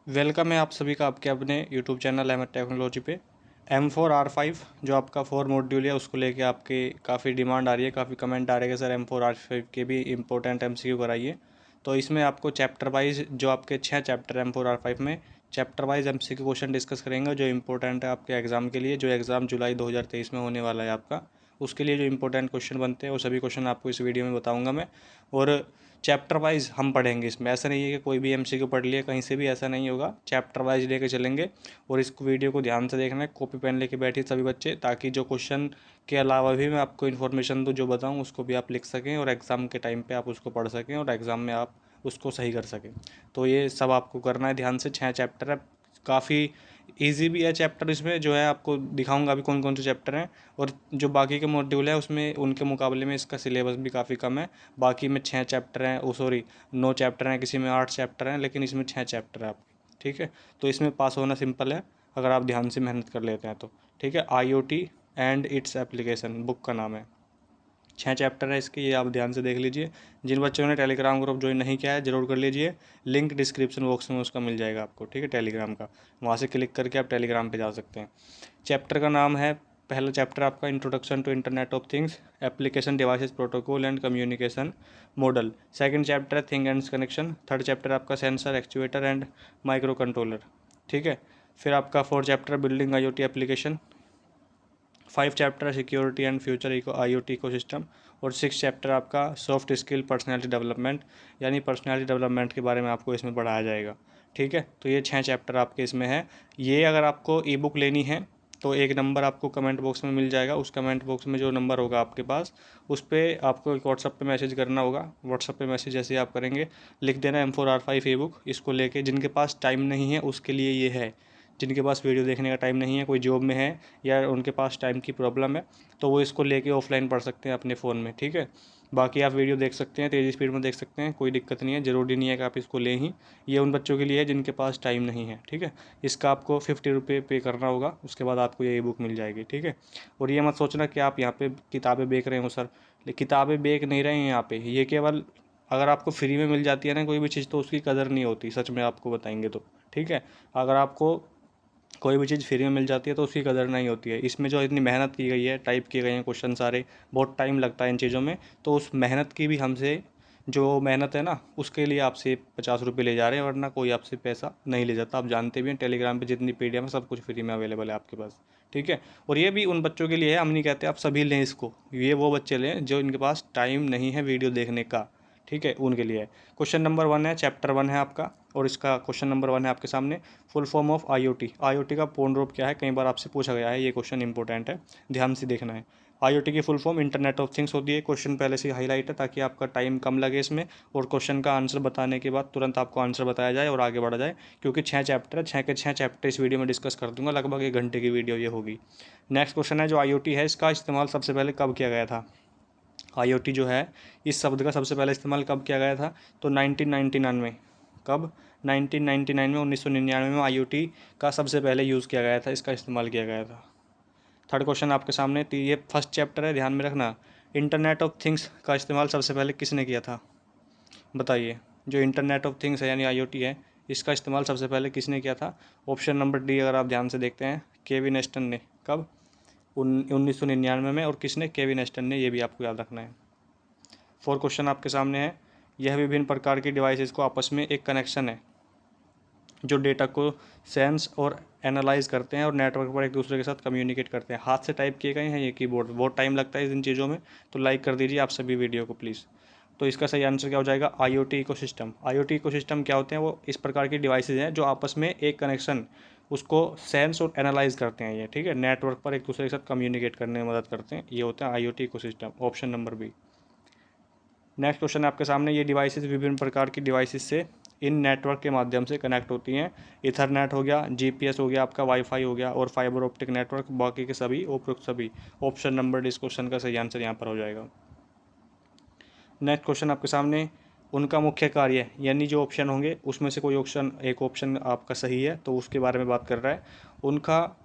Welcome है आप सभी का आपके अपने यूट्यूब चैनल अहमद टेक्नोलॉजी पे। M4R5 जो आपका 4 मॉड्यूल है उसको लेके आपके काफ़ी डिमांड आ रही है, काफ़ी कमेंट आ रहे हैं कि सर M4R5 के भी इंपॉर्टेंट MCQ कराइए। तो इसमें आपको चैप्टर वाइज जो आपके 6 चैप्टर M4R5 में chapter wise MCQ question discuss करेंगे जो इंपॉर्टेंट है आपके एग्ज़ाम के लिए, जो एग्ज़ाम जुलाई 2023 में होने वाला है आपका। उसके लिए जो इंपॉर्टेंट क्वेश्चन बनते हैं वो सभी क्वेश्चन आपको इस वीडियो में बताऊँगा मैं। और चैप्टर वाइज हम पढ़ेंगे इसमें, ऐसा नहीं है कि कोई भी MCQ पढ़ लिया कहीं से भी, ऐसा नहीं होगा। चैप्टर वाइज लेके चलेंगे और इस वीडियो को ध्यान से देखना है, कॉपी पेन लेके बैठिए सभी बच्चे, ताकि जो क्वेश्चन के अलावा भी मैं आपको इन्फॉर्मेशन दूँ, जो बताऊँ उसको भी आप लिख सकें और एग्ज़ाम के टाइम पे आप उसको पढ़ सकें और एग्ज़ाम में आप उसको सही कर सकें। तो ये सब आपको करना है ध्यान से। 6 चैप्टर है, काफ़ी ईजी भी है चैप्टर। इसमें जो है आपको दिखाऊंगा अभी कौन कौन से चैप्टर हैं, और जो बाकी के मॉड्यूल है उसमें उनके मुकाबले में इसका सिलेबस भी काफ़ी कम है। बाकी में 6 चैप्टर हैं, ओ सॉरी 9 चैप्टर हैं, किसी में 8 चैप्टर हैं, लेकिन इसमें 6 चैप्टर है आपके। ठीक है, तो इसमें पास होना सिंपल है अगर आप ध्यान से मेहनत कर लेते हैं तो। ठीक है, IoT and its application book का नाम है। 6 चैप्टर है इसके, ये आप ध्यान से देख लीजिए। जिन बच्चों ने टेलीग्राम ग्रुप ज्वाइन नहीं किया है ज़रूर कर लीजिए, लिंक डिस्क्रिप्शन बॉक्स में उसका मिल जाएगा आपको। ठीक है, टेलीग्राम का, वहाँ से क्लिक करके आप टेलीग्राम पे जा सकते हैं। चैप्टर का नाम है, पहला चैप्टर आपका introduction to internet of things, application devices protocol and communication model. Second chapter है thing and connection. Third chapter आपका sensor actuator and micro controller. ठीक है, फिर आपका fourth chapter building IoT application. 5 chapter security and future IoT ecosystem. और 6 chapter आपका soft skill personality development, यानी personality development के बारे में आपको इसमें पढ़ाया जाएगा। ठीक है, तो ये 6 चैप्टर आपके इसमें है। ये अगर आपको ई बुक लेनी है तो एक नंबर आपको कमेंट बॉक्स में मिल जाएगा। उस कमेंट बॉक्स में जो नंबर होगा आपके पास, उस पर आपको एक व्हाट्सअप पे मैसेज करना होगा। व्हाट्सअप पे मैसेज जैसे आप करेंगे, लिख देना M4R5 ई बुक। इसको लेके जिनके पास टाइम नहीं है उसके लिए ये है, जिनके पास वीडियो देखने का टाइम नहीं है, कोई जॉब में है या उनके पास टाइम की प्रॉब्लम है, तो वो इसको लेके ऑफलाइन पढ़ सकते हैं अपने फ़ोन में। ठीक है, बाकी आप वीडियो देख सकते हैं, तेज़ी स्पीड में देख सकते हैं, कोई दिक्कत नहीं है। ज़रूरी नहीं है कि आप इसको लें ही, ये उन बच्चों के लिए है जिनके पास टाइम नहीं है। ठीक है, इसका आपको 50 रुपये पे करना होगा, उसके बाद आपको ये बुक मिल जाएगी। ठीक है, और ये मत सोचना कि आप यहाँ पे किताबें बेच रहे हो सर, किताबें बेच नहीं रहे हैं यहाँ पे। ये केवल अगर आपको फ्री में मिल जाती है ना कोई भी चीज़, तो उसकी कदर नहीं होती, सच में आपको बताएंगे तो। ठीक है, अगर आपको कोई भी चीज़ फ्री में मिल जाती है तो उसकी कदर नहीं होती है। इसमें जो इतनी मेहनत की गई है, टाइप किए गए हैं क्वेश्चन सारे, बहुत टाइम लगता है इन चीज़ों में, तो उस मेहनत की भी हमसे जो मेहनत है ना, उसके लिए आपसे 50 रुपये ले जा रहे हैं, वरना कोई आपसे पैसा नहीं ले जाता। आप जानते भी हैं टेलीग्राम पे जितनी PDF है सब कुछ फ्री में अवेलेबल है आपके पास। ठीक है, और ये भी उन बच्चों के लिए है, हम नहीं कहते आप सभी लें इसको, ये वो बच्चे लें जो इनके पास टाइम नहीं है वीडियो देखने का। ठीक है, उनके लिए है। क्वेश्चन नंबर 1 है, चैप्टर 1 है आपका, और इसका क्वेश्चन नंबर 1 है आपके सामने, फुल फॉर्म ऑफ IoT का पूर्ण रूप क्या है। कई बार आपसे पूछा गया है, ये क्वेश्चन इंपॉर्टेंट है, ध्यान से देखना है। IoT की full form internet of things होती है। क्वेश्चन पहले से हाईलाइट है ताकि आपका टाइम कम लगे इसमें, और क्वेश्चन का आंसर बताने के बाद तुरंत आपको आंसर बताया जाए और आगे बढ़ा जाए, क्योंकि 6 चैप्टर है, 6 के 6 चैप्टर इस वीडियो में डिस्कस कर दूंगा। लगभग 1 घंटे की वीडियो ये होगी। नेक्स्ट क्वेश्चन है, जो IoT है इसका इस्तेमाल सबसे पहले कब किया गया था। IoT जो है, इस शब्द का सबसे पहले इस्तेमाल कब किया गया था, तो 1999 में। कब, 1999 में, 1999 में IoT का सबसे पहले यूज़ किया गया था, इसका इस्तेमाल किया गया था। थर्ड क्वेश्चन आपके सामने, तो ये फर्स्ट चैप्टर है, ध्यान में रखना। इंटरनेट ऑफ थिंग्स का इस्तेमाल सबसे पहले किसने किया था, बताइए। जो इंटरनेट ऑफ थिंग्स है यानी IoT है, इसका इस्तेमाल सबसे पहले किसने किया था। ऑप्शन नंबर डी अगर आप ध्यान से देखते हैं, केविन एस्टन ने। कब, 1999 में। और किसने, केविन एस्टन ने, ये भी आपको याद रखना है। फोर क्वेश्चन आपके सामने है, यह विभिन्न प्रकार की डिवाइसेस को आपस में एक कनेक्शन है जो डेटा को सेंस और एनालाइज करते हैं और नेटवर्क पर एक दूसरे के साथ कम्युनिकेट करते हैं। हाथ से टाइप किए गए हैं ये कीबोर्ड, बहुत टाइम लगता है इन चीज़ों में, तो लाइक कर दीजिए आप सभी वीडियो को प्लीज़। तो इसका सही आंसर क्या हो जाएगा, IoT इकोसिस्टम। IoT इकोसिस्टम क्या होते हैं, वो इस प्रकार की डिवाइसेज हैं जो आपस में एक कनेक्शन, उसको सेंस और एनालाइज करते हैं ये। ठीक है, नेटवर्क पर एक दूसरे के साथ कम्युनिकेट करने में मदद करते हैं, ये होता है IoT ecosystem. Option number B. Next question है आपके सामने, ये डिवाइसेस विभिन्न प्रकार की डिवाइसेस से इन नेटवर्क के माध्यम से कनेक्ट होती हैं। इथरनेट हो गया, GPS हो गया, आपका वाईफाई हो गया, और फाइबर ऑप्टिक नेटवर्क, बाकी के सभी उपरोक्त सभी। ऑप्शन नंबर डी इस क्वेश्चन का सही आंसर यहाँ पर हो जाएगा। नेक्स्ट क्वेश्चन आपके सामने, उनका मुख्य कार्य, यानी जो ऑप्शन होंगे उसमें से कोई ऑप्शन, एक ऑप्शन आपका सही है तो उसके बारे में बात कर रहा है। उनका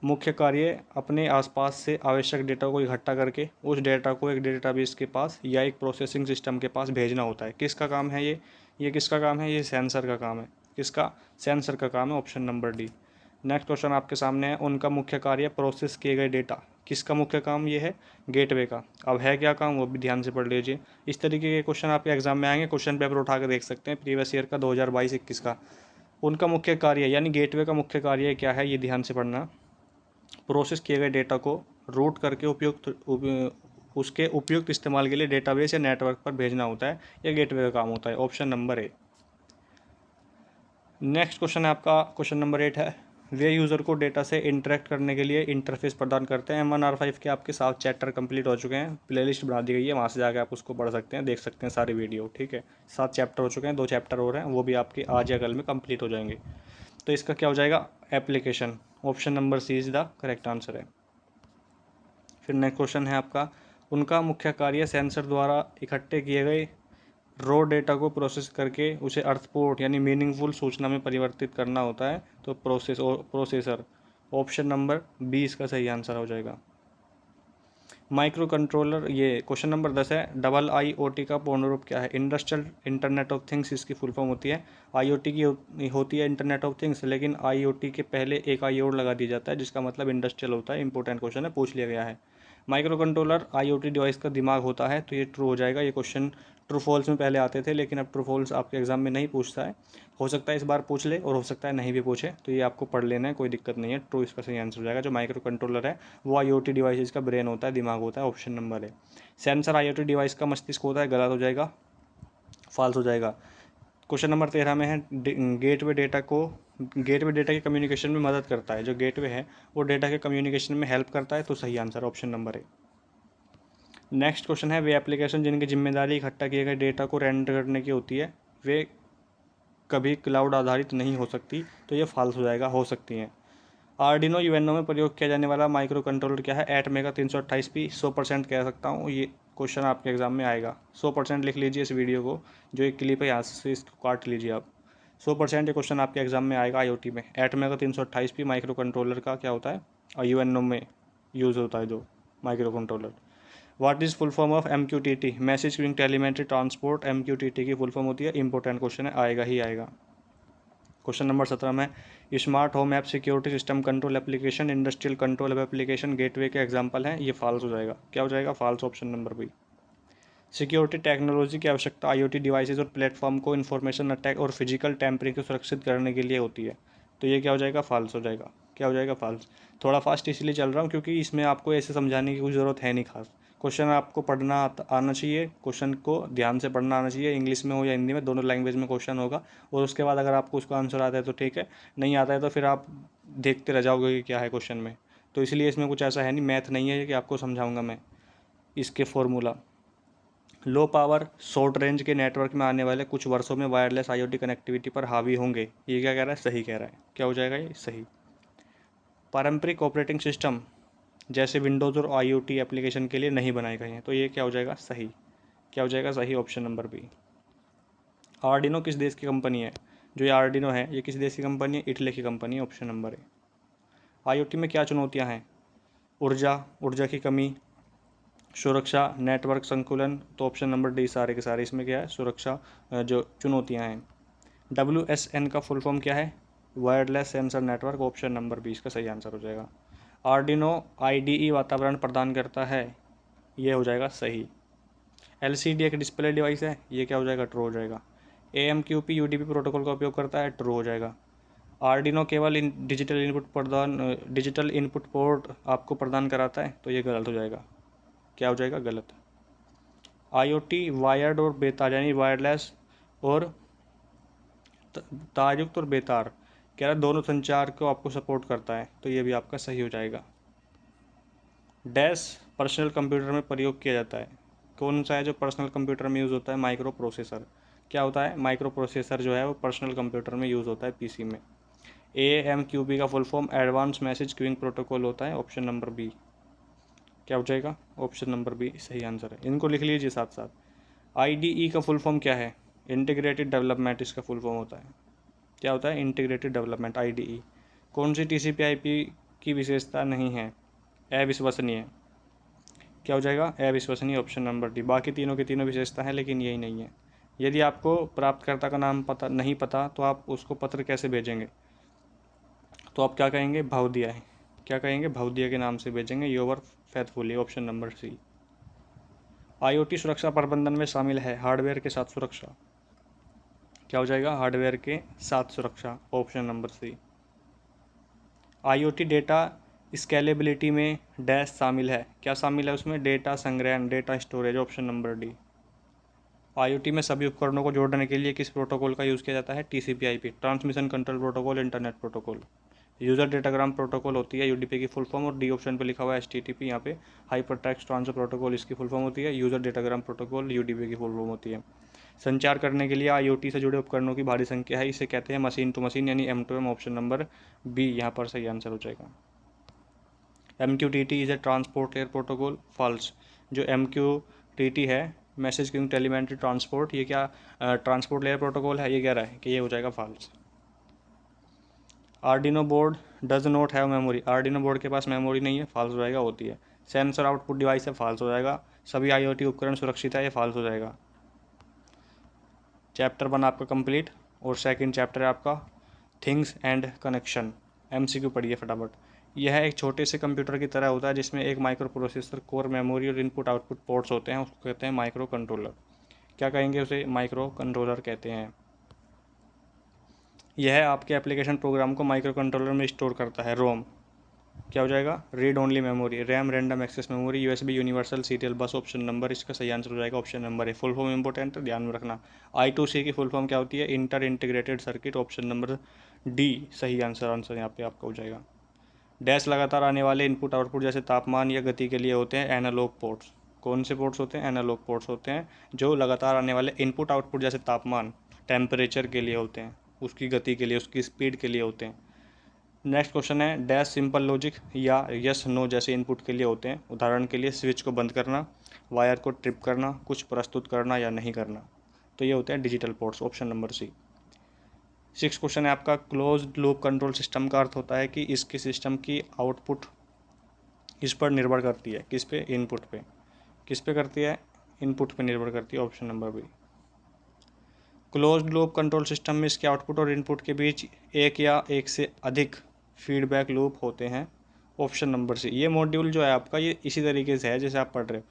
मुख्य कार्य अपने आसपास से आवश्यक डेटा को इकट्ठा करके उस डेटा को एक डेटाबेस के पास या एक प्रोसेसिंग सिस्टम के पास भेजना होता है। किसका काम है ये किसका काम है, ये सेंसर का काम है। किसका? सेंसर का काम है, option number D. Next question आपके सामने है, उनका मुख्य कार्य प्रोसेस किए गए डेटा। किसका मुख्य काम ये है? गेटवे का। अब है क्या काम, वो भी ध्यान से पढ़ लीजिए। इस तरीके के क्वेश्चन आपके एग्जाम में आएंगे, क्वेश्चन पेपर उठा कर देख सकते हैं प्रीवियस ईयर का 2022-21 का। उनका मुख्य कार्य यानी गेटवे का मुख्य कार्य क्या है, ये ध्यान से पढ़ना। प्रोसेस किए गए डेटा को रूट करके उसके उपयुक्त इस्तेमाल के लिए डेटाबेस या नेटवर्क पर भेजना होता है, यह गेटवे का काम होता है, ऑप्शन नंबर ए। नेक्स्ट क्वेश्चन है आपका, क्वेश्चन नंबर 8 है, वे यूज़र को डेटा से इंटरेक्ट करने के लिए इंटरफेस प्रदान करते हैं। M1R5 के आपके 7 चैप्टर कंप्लीट हो चुके हैं, प्लेलिस्ट बना दी गई है, वहाँ से जाकर आप उसको पढ़ सकते हैं, देख सकते हैं सारी वीडियो, ठीक है। 7 चैप्टर हो चुके हैं, 2 चैप्टर हो रहे हैं, वो भी आपके आज या कल में कंप्लीट हो जाएंगे। तो इसका क्या हो जाएगा? Application, option number C is the correct answer है। फिर नेक्स्ट क्वेश्चन है आपका, उनका मुख्य कार्य सेंसर द्वारा इकट्ठे किए गए रॉ डेटा को प्रोसेस करके उसे अर्थपूर्ण यानी मीनिंगफुल सूचना में परिवर्तित करना होता है। तो प्रोसेसर, ऑप्शन नंबर बी इसका सही आंसर हो जाएगा। माइक्रो कंट्रोलर, ये क्वेश्चन नंबर 10 है, IIoT का पूर्ण रूप क्या है? इंडस्ट्रियल इंटरनेट ऑफ थिंग्स इसकी फुल फॉर्म होती है। IoT की होती है इंटरनेट ऑफ थिंग्स, लेकिन IoT के पहले एक आई और लगा दिया जाता है, जिसका मतलब इंडस्ट्रियल होता है। इंपॉर्टेंट क्वेश्चन है, पूछ लिया गया है। माइक्रो कंट्रोलर IoT डिवाइस का दिमाग होता है, तो ये ट्रू हो जाएगा। ये क्वेश्चन ट्रू फॉल्स में पहले आते थे, लेकिन अब ट्रू फॉल्स आपके एग्जाम में नहीं पूछता है। हो सकता है इस बार पूछ ले और हो सकता है नहीं भी पूछे, तो ये आपको पढ़ लेना है, कोई दिक्कत नहीं है। ट्रू इसका सही आंसर हो जाएगा। जो माइक्रो कंट्रोलर है वो IoT डिवाइस का ब्रेन होता है, दिमाग होता है, ऑप्शन नंबर है। सेंसर IoT डिवाइस का मस्तिष्क होता है, गलत हो जाएगा, फॉल्स हो जाएगा। क्वेश्चन नंबर 13 में है, गेटवे डेटा के कम्युनिकेशन में मदद करता है। जो गेटवे है वो डेटा के कम्युनिकेशन में हेल्प करता है, तो सही आंसर ऑप्शन नंबर है। नेक्स्ट क्वेश्चन है, वे एप्लीकेशन जिनकी जिम्मेदारी इकट्ठा किए गए डेटा को रेंडर करने की होती है, वे कभी क्लाउड आधारित नहीं हो सकती, तो ये फॉल्स हो जाएगा, हो सकती हैं। आर्डिनो यूएनओ में प्रयोग किया जाने वाला माइक्रो कंट्रोलर क्या है? एटमेगा 328P, 100% कह सकता हूँ, ये क्वेश्चन आपके एग्जाम में आएगा। 100% लिख लीजिए इस वीडियो को, जो एक क्लिप है यहाँ से इसको काट लीजिए आप। 100% ये क्वेश्चन आपके एग्जाम में आएगा IoT में। एटमेगा 328P माइक्रो कंट्रोलर का क्या होता है? यूएनओ में यूज़ होता है जो micro controller. What is full form of MQTT? Message queuing telemetry transport, MQTT की फुल फॉर्म होती है। इंपॉर्टेंट क्वेश्चन है, आएगा ही आएगा। क्वेश्चन नंबर 17 में, smart home app security system control application, industrial control app application gateway के example हैं, ये फॉल्स हो जाएगा। क्या हो जाएगा? False, option number B. Security technology की आवश्यकता IoT डिवाइसेज और प्लेटफॉर्म को इन्फॉर्मेशन अटैक और फिजिकल टैम्परिंग को सुरक्षित करने के लिए होती है, तो ये क्या हो जाएगा? फॉल्स हो जाएगा। क्या हो जाएगा? फॉल्स। थोड़ा फास्ट इसलिए चल रहा हूँ क्योंकि इसमें आपको ऐसे समझाने की कोई ज़रूरत है नहीं खास। क्वेश्चन आपको पढ़ना आना चाहिए, क्वेश्चन को ध्यान से पढ़ना आना चाहिए, इंग्लिश में हो या हिंदी में, दोनों लैंग्वेज में क्वेश्चन होगा। और उसके बाद अगर आपको उसका आंसर आता है तो ठीक है, नहीं आता है तो फिर आप देखते रह जाओगे कि क्या है क्वेश्चन में। तो इसलिए इसमें कुछ ऐसा है नहीं, मैथ नहीं है कि आपको समझाऊंगा मैं इसके formula. Low power short range के नेटवर्क में आने वाले कुछ वर्षों में वायरलेस IoT कनेक्टिविटी पर हावी होंगे, ये क्या कह रहा है? सही कह रहा है। क्या हो जाएगा? ये सही। पारंपरिक ऑपरेटिंग सिस्टम जैसे विंडोज़ और IoT एप्लीकेशन के लिए नहीं बनाए गए हैं, तो ये क्या हो जाएगा? सही। क्या हो जाएगा? सही, ऑप्शन नंबर बी। आर्डिनो किस देश की कंपनी है? जो ये आर्डिनो है ये किस देश की कंपनी है? इटली की कंपनी है, ऑप्शन नंबर है। IoT में क्या चुनौतियां हैं? ऊर्जा की कमी, सुरक्षा, नेटवर्क संकुलन, तो ऑप्शन नंबर डी सारे के सारे इसमें क्या है? सुरक्षा जो चुनौतियां हैं। WSN का फुल फॉर्म क्या है? Wireless sensor network, option number B इसका सही आंसर हो जाएगा। आर्डिनो IDE वातावरण प्रदान करता है, ये हो जाएगा सही। LCD एक डिस्प्ले डिवाइस है, ये क्या हो जाएगा? ट्रू हो जाएगा। AMQP UDP प्रोटोकॉल का उपयोग करता है, ट्रू हो जाएगा। आर्डिनो केवल डिजिटल इनपुट पोर्ट आपको प्रदान कराता है, तो ये गलत हो जाएगा। क्या हो जाएगा? गलत। IoT वायर्ड और बेतार यानी वायरलेस और तारयुक्त और बेतार कह रहा है, दोनों संचार को आपको सपोर्ट करता है, तो ये भी आपका सही हो जाएगा। डैश पर्सनल कंप्यूटर में प्रयोग किया जाता है, कौन सा है जो पर्सनल कंप्यूटर में यूज़ होता है? Micro processor. क्या होता है? माइक्रो प्रोसेसर जो है वो पर्सनल कंप्यूटर में यूज़ होता है, PC में। AMQP का full form advance message queuing protocol होता है, ऑप्शन नंबर बी। क्या हो जाएगा? ऑप्शन नंबर बी सही आंसर है। इनको लिख लीजिए साथ साथ। IDE का फुल फॉर्म क्या है? इंटीग्रेटेड डेवलपमेंट इसका फुल फॉर्म होता है। क्या होता है? Integrated development, IDE। कौन सी TCP/IP की विशेषता नहीं है? अविश्वसनीय। क्या हो जाएगा? अविश्वसनीय, ऑप्शन नंबर डी। बाकी तीनों की तीनों विशेषता है, लेकिन यही नहीं है। यदि आपको प्राप्तकर्ता का नाम पता नहीं पता तो आप उसको पत्र कैसे भेजेंगे? तो आप क्या कहेंगे? भवदिया है। क्या कहेंगे? भवदिया के नाम से भेजेंगे। Yours faithfully, option number C. IoT सुरक्षा प्रबंधन में शामिल है हार्डवेयर के साथ सुरक्षा। क्या हो जाएगा? हार्डवेयर के साथ सुरक्षा, option number C. IoT data scalability में डैश शामिल है। क्या शामिल है उसमें? डेटा संग्रहण, data storage, option number D. IoT में सभी उपकरणों को जोड़ने के लिए किस प्रोटोकॉल का यूज़ किया जाता है? टीसीपी/आईपी, transmission control protocol, internet protocol. User datagram protocol होती है यूडीपी की फुल फॉर्म, और डी ऑप्शन पे लिखा हुआ है एचटीटीपी। यहाँ पे हाइपर टेक्स्ट ट्रांसफर प्रोटोकॉल इसकी फुल फॉर्म होती है। यूज़र डेटाग्राम प्रोटोकॉल यूडीपी की फुल फॉर्म होती है। संचार करने के लिए आईओटी से जुड़े उपकरणों की भारी संख्या है, इसे कहते हैं मशीन टू मशीन यानी M2M, ऑप्शन नंबर बी यहाँ पर सही आंसर हो जाएगा। MQTT is a transport layer protocol, false. जो MQTT है, मैसेज क्यूइंग टेलीमेट्री ट्रांसपोर्ट, ये क्या ट्रांसपोर्ट लेयर प्रोटोकॉल है? ये कह रहा है कि ये हो जाएगा false. Arduino board does not have memory, Arduino board के पास मेमोरी नहीं है, फॉल्स हो जाएगा, होती है। सेंसर आउटपुट डिवाइस है, फॉल्स हो जाएगा। सभी आईओटी उपकरण सुरक्षित है, ये फॉल्स हो जाएगा। चैप्टर 1 आपका कंप्लीट, और सेकंड चैप्टर है आपका थिंग्स एंड कनेक्शन। MCQ पढ़िए फटाफट। यह एक छोटे से कंप्यूटर की तरह होता है जिसमें एक माइक्रो प्रोसेसर, कोर मेमोरी और इनपुट आउटपुट पोर्ट्स होते हैं, उसको कहते हैं माइक्रो कंट्रोलर। क्या कहेंगे उसे? माइक्रो कंट्रोलर कहते हैं। यह आपके एप्लीकेशन प्रोग्राम को माइक्रो कंट्रोलर में स्टोर करता है, रोम। क्या हो जाएगा? Read only memory, RAM random access memory, USB universal serial bus, option number इसका सही आंसर हो जाएगा, ऑप्शन नंबर है। फुल फॉर्म इंपॉर्टेंट ध्यान में रखना। I2C की फुल फॉर्म क्या होती है? Inter integrated circuit, option number D सही आंसर यहाँ पे आपका हो जाएगा। डैश लगातार आने वाले इनपुट आउटपुट जैसे तापमान या गति के लिए होते हैं एनालॉग पोर्ट्स। कौन से पोर्ट्स होते हैं? एनालॉग पोर्ट्स होते हैं जो लगातार आने वाले इनपुट आउटपुट जैसे तापमान, टेम्परेचर के लिए होते हैं, उसकी गति के लिए, उसकी स्पीड के लिए होते हैं। नेक्स्ट क्वेश्चन है डैश सिंपल लॉजिक या यस नो जैसे इनपुट के लिए होते हैं। उदाहरण के लिए स्विच को बंद करना, वायर को ट्रिप करना, कुछ प्रस्तुत करना या नहीं करना। तो ये होते हैं digital ports, option number C. 6 question है आपका क्लोज्ड लूप कंट्रोल सिस्टम का अर्थ होता है कि इसके सिस्टम की आउटपुट इस पर निर्भर करती है, किस पे? इनपुट पे। किस पे करती है? इनपुट पे निर्भर करती है, option number B. Closed loop control system में इसके आउटपुट और इनपुट के बीच एक या एक से अधिक फीडबैक लूप होते हैं, ऑप्शन नंबर सी। ये मॉड्यूल जो है आपका ये इसी तरीके से है जैसे आप पढ़ रहे हो।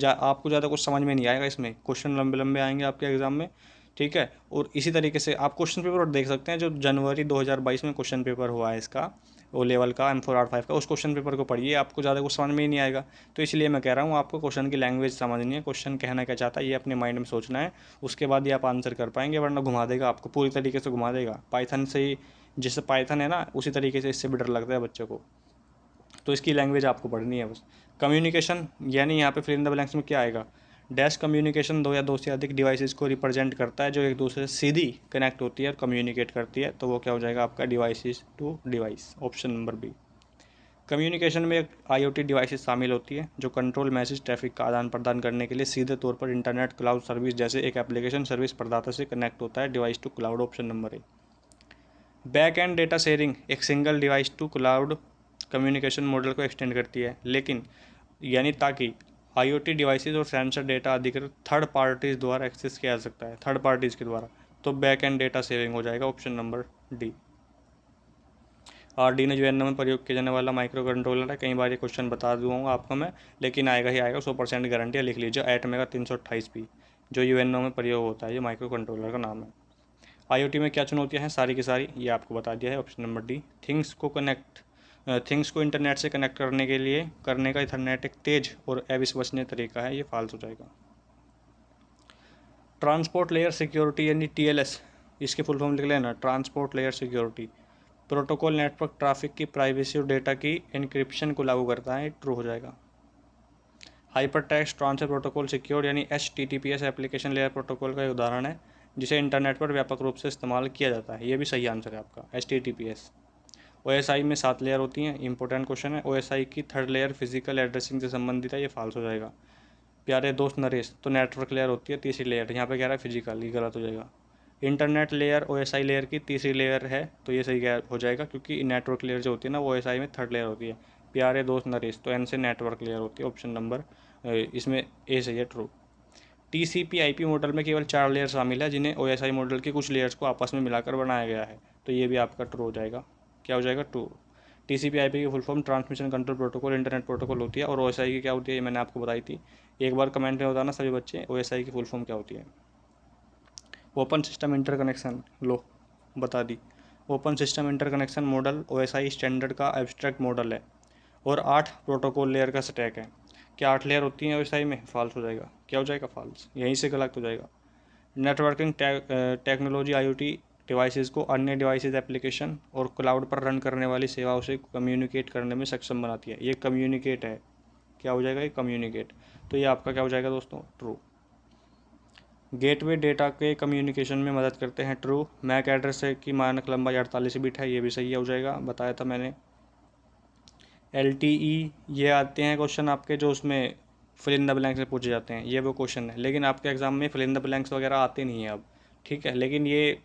आपको ज़्यादा कुछ समझ में नहीं आएगा, इसमें क्वेश्चन लंबे लंबे आएंगे आपके एग्जाम में, ठीक है। और इसी तरीके से आप क्वेश्चन पेपर देख सकते हैं, जो जनवरी 2022 में क्वेश्चन पेपर हुआ है इसका, ओ लेवल का M4R5 का, उस क्वेश्चन पेपर को पढ़िए, आपको ज़्यादा कुछ समझ में ही नहीं आएगा। तो इसलिए मैं कह रहा हूँ आपको क्वेश्चन की लैंग्वेज समझनी है, क्वेश्चन कहना क्या चाहता है ये अपने माइंड में सोचना है, उसके बाद ही आप आंसर कर पाएंगे, वरना घुमा देगा आपको, पूरी तरीके से घुमा देगा। पाइथन से ही, जैसे पाइथन है ना, उसी तरीके से इससे भी डर लगता है बच्चों को। तो इसकी लैंग्वेज आपको पढ़नी है बस। कम्युनिकेशन यानी यहाँ पे फिल इन द ब्लैंक्स में क्या आएगा? डैश कम्युनिकेशन दो या दो से अधिक डिवाइसेस को रिप्रेजेंट करता है जो एक दूसरे से सीधी कनेक्ट होती है और कम्युनिकेट करती है, तो वो क्या हो जाएगा आपका? Devices to device, option number B. Communication में IoT डिवाइसेस शामिल होती है जो कंट्रोल, मैसेज, ट्रैफिक का आदान प्रदान करने के लिए सीधे तौर पर इंटरनेट, क्लाउड सर्विस जैसे एक एप्लीकेशन सर्विस प्रदाता से कनेक्ट होता है, device to cloud, option number A. Back end data sharing एक single device to cloud communication model को एक्सटेंड करती है, लेकिन यानी ताकि IoT डिवाइसेस और सेंसर डेटा अधिकृत थर्ड पार्टीज द्वारा एक्सेस किया जा सकता है, थर्ड पार्टीज के द्वारा, तो बैक एंड डेटा शेयरिंग हो जाएगा, option number D. Arduino UNO में प्रयोग किया जाने वाला माइक्रो कंट्रोलर है, कई बार ये क्वेश्चन बता दूंगा आपको मैं, लेकिन आएगा ही आएगा, 100% गारंटी है, लिख लीजिए एटमेगा 328P जो यूएनओ में प्रयोग होता है, ये माइक्रो कंट्रोलर का नाम है। IoT में क्या चुनौतियां हैं सारी की सारी, ये आपको बता दिया है, ऑप्शन नंबर डी। थिंग्स को इंटरनेट से कनेक्ट करने का इथरनेट एक तेज और अविश्वसनीय तरीका है, ये फॉल्स हो जाएगा। ट्रांसपोर्ट लेयर सिक्योरिटी यानी TLS, इसकी फुल फॉर्म लिख लेना, transport layer security. Protocol network traffic की प्राइवेसी और डेटा की एन्क्रिप्शन को लागू करता है, ट्रू हो जाएगा। Hyper text transfer protocol secure यानी HTTPS एप्लीकेशन लेयर प्रोटोकॉल का उदाहरण है जिसे इंटरनेट पर व्यापक रूप से इस्तेमाल किया जाता है, ये भी सही आंसर है आपका, HTTPS। OSI में 7 लेयर होती हैं, इंपॉर्टेंट क्वेश्चन है। OSI की थर्ड लेयर फिजिकल एड्रेसिंग से संबंधित है, ये फॉल्स हो जाएगा। प्यारे दोस्त नरेश, तो नेटवर्क लेयर होती है तीसरी लेयर, यहाँ पे कह रहा है फिजिकल, ये गलत हो जाएगा। इंटरनेट लेयर OSI लेयर की तीसरी लेयर है, तो ये सही हो जाएगा, क्योंकि नेटवर्क लेयर जो होती है ना वो OSI में थर्ड लेयर होती है। प्यारे दोस्त नरेश, तो N से नेटवर्क लेयर होती है, ऑप्शन नंबर इसमें ए सही है, ट्रू। TCP/IP मॉडल में केवल 4 लेयर शामिल है जिन्हें OSI मॉडल के कुछ लेयर्स को आपस में मिलाकर बनाया गया है, तो ये भी आपका ट्रू हो जाएगा। क्या हो जाएगा? ट्रू। TCP/IP की full form transmission control protocol internet protocol होती है, और OSI की क्या होती है ये मैंने आपको बताई थी। एक बार कमेंट में बताना सभी बच्चे OSI की फुल फॉर्म क्या होती है। ओपन सिस्टम इंटरकनेक्शन लो बता दी। Open system interconnection model OSI standard का एब्स्ट्रैक्ट मॉडल है और 8 प्रोटोकॉल लेयर का स्टैक है। क्या 8 लेयर होती हैं OSI में? फॉल्स हो जाएगा। क्या हो जाएगा? फॉल्स। यहीं से गलत हो जाएगा। नेटवर्किंग टेक्नोलॉजी IoT डिवाइसेस को अन्य डिवाइसेस, एप्लीकेशन और क्लाउड पर रन करने वाली सेवाओं से कम्युनिकेट करने में सक्षम बनाती है। ये कम्युनिकेट है। क्या हो जाएगा? ये कम्युनिकेट। तो ये आपका क्या हो जाएगा दोस्तों? ट्रू। गेटवे डेटा के कम्युनिकेशन में मदद करते हैं। ट्रू। मैक एड्रेस की मानक लंबाई 48 बिट है, ये भी सही हो जाएगा, बताया था मैंने। LTE ये आते हैं क्वेश्चन आपके जो उसमें फिल इन द ब्लैंक्स में पूछे जाते हैं, ये वो क्वेश्चन है, लेकिन आपके एग्जाम में फिल इन द ब्लैंक्स वगैरह आते नहीं है अब, ठीक है। लेकिन ये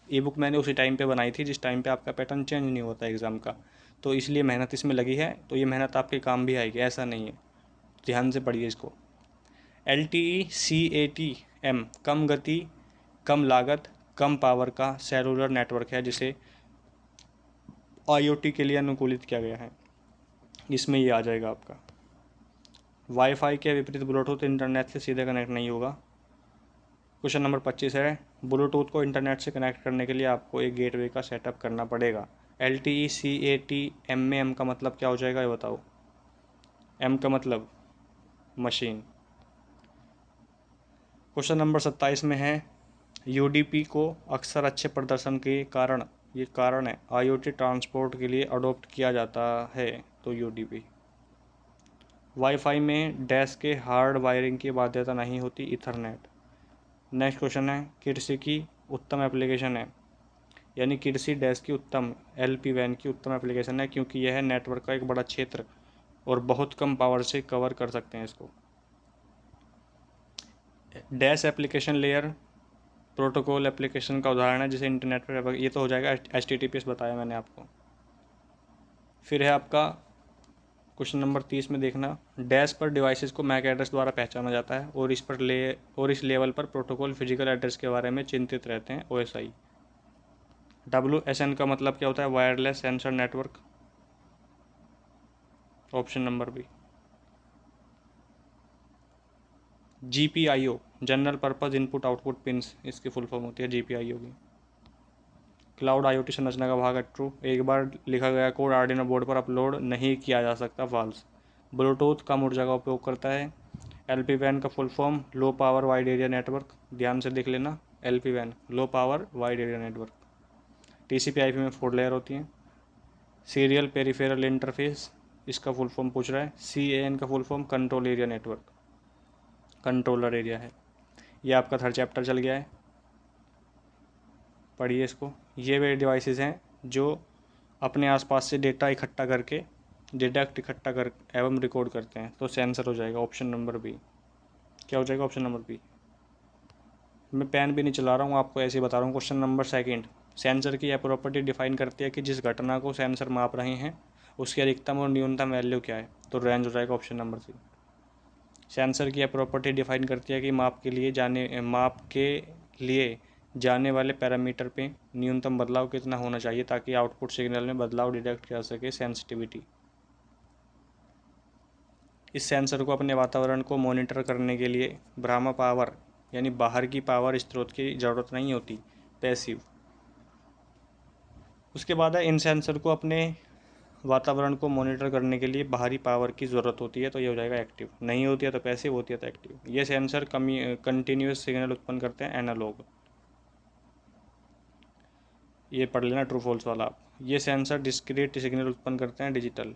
ई बुक मैंने उसी टाइम पे बनाई थी जिस टाइम पे आपका पैटर्न चेंज नहीं होता एग्ज़ाम का, तो इसलिए मेहनत इसमें लगी है, तो ये मेहनत आपके काम भी आएगी, ऐसा नहीं है। ध्यान से पढ़िए इसको। LTE CATM कम गति, कम लागत, कम पावर का सेलुलर नेटवर्क है जिसे IoT के लिए अनुकूलित किया गया है। इसमें ये आ जाएगा आपका। वाईफाई के विपरीत ब्लूटूथ इंटरनेट से सीधे कनेक्ट नहीं होगा। क्वेश्चन नंबर 25 है, ब्लूटूथ को इंटरनेट से कनेक्ट करने के लिए आपको एक गेटवे का सेटअप करना पड़ेगा। LTE CATM में M का मतलब क्या हो जाएगा ये बताओ। M का मतलब मशीन। क्वेश्चन नंबर 27 में है, UDP को अक्सर अच्छे प्रदर्शन के कारण, ये कारण है, IoT ट्रांसपोर्ट के लिए अडोप्ट किया जाता है, तो UDP। वाईफाई में डैश के हार्ड वायरिंग की बाध्यता नहीं होती, इथरनेट। नेक्स्ट क्वेश्चन है, किडसी की उत्तम एप्लीकेशन है, यानी किडसी डैश की उत्तम LPWAN की उत्तम एप्लीकेशन है क्योंकि यह नेटवर्क का एक बड़ा क्षेत्र और बहुत कम पावर से कवर कर सकते हैं इसको। Dash application layer protocol application का उदाहरण है जिसे इंटरनेट पर, ये तो हो जाएगा HTTPS, बताया मैंने आपको। फिर है आपका क्वेश्चन नंबर 30 में देखना, डैश पर डिवाइसेस को मैक एड्रेस द्वारा पहचाना जाता है और इस लेवल पर प्रोटोकॉल फिजिकल एड्रेस के बारे में चिंतित रहते हैं, OSI। WSN का मतलब क्या होता है? Wireless sensor network, option number B. GPIO general purpose input output pins, इसकी फुल फॉर्म होती है GPIO की। क्लाउड IoT संरचना का भाग है, ट्रू। एक बार लिखा गया कोड आर्डिनो बोर्ड पर अपलोड नहीं किया जा सकता, फॉल्स। ब्लूटूथ कम ऊर्जा का उपयोग करता है। LPWAN का full form low power wide area network, ध्यान से देख लेना, LPWAN low power wide area network. TCP/IP में 4 लेयर होती हैं। सीरियल पेरिफेरल इंटरफेस, इसका फुल फॉर्म पूछ रहा है। CAN का full form control area network, controller area है। ये आपका थर्ड चैप्टर चल गया है, पढ़िए इसको। ये वे डिवाइसेस हैं जो अपने आसपास से डेटा इकट्ठा कर एवं रिकॉर्ड करते हैं, तो सेंसर हो जाएगा, ऑप्शन नंबर बी। क्या हो जाएगा? Option number B. मैं पेन भी नहीं चला रहा हूँ, आपको ऐसे ही बता रहा हूँ। क्वेश्चन नंबर 2, सेंसर की यह प्रॉपर्टी डिफाइन करती है कि जिस घटना को सेंसर माप रहे हैं उसकी अधिकतम और न्यूनतम वैल्यू क्या है, तो रेंज हो जाएगा, ऑप्शन नंबर सी। सेंसर की यह प्रॉपर्टी डिफाइन करती है कि माप के लिए जाने वाले पैरामीटर पे न्यूनतम बदलाव कितना होना चाहिए ताकि आउटपुट सिग्नल में बदलाव डिटेक्ट किया जा सके, सेंसिटिविटी। इस सेंसर को अपने वातावरण को मॉनिटर करने के लिए ब्रह्मा पावर यानी बाहर की पावर स्रोत की ज़रूरत नहीं होती, पैसिव। उसके बाद है, इन सेंसर को अपने वातावरण को मॉनिटर करने के लिए बाहरी पावर की ज़रूरत होती है, तो ये हो जाएगा एक्टिव। नहीं होती है तो पैसिव, होती है तो एक्टिव। ये सेंसर कंटिन्यूस सिग्नल उत्पन्न करते हैं, एनालॉग। ये पढ़ लेना ट्रू फॉल्स वाला आप। ये सेंसर डिस्क्रीट सिग्नल उत्पन्न करते हैं, डिजिटल।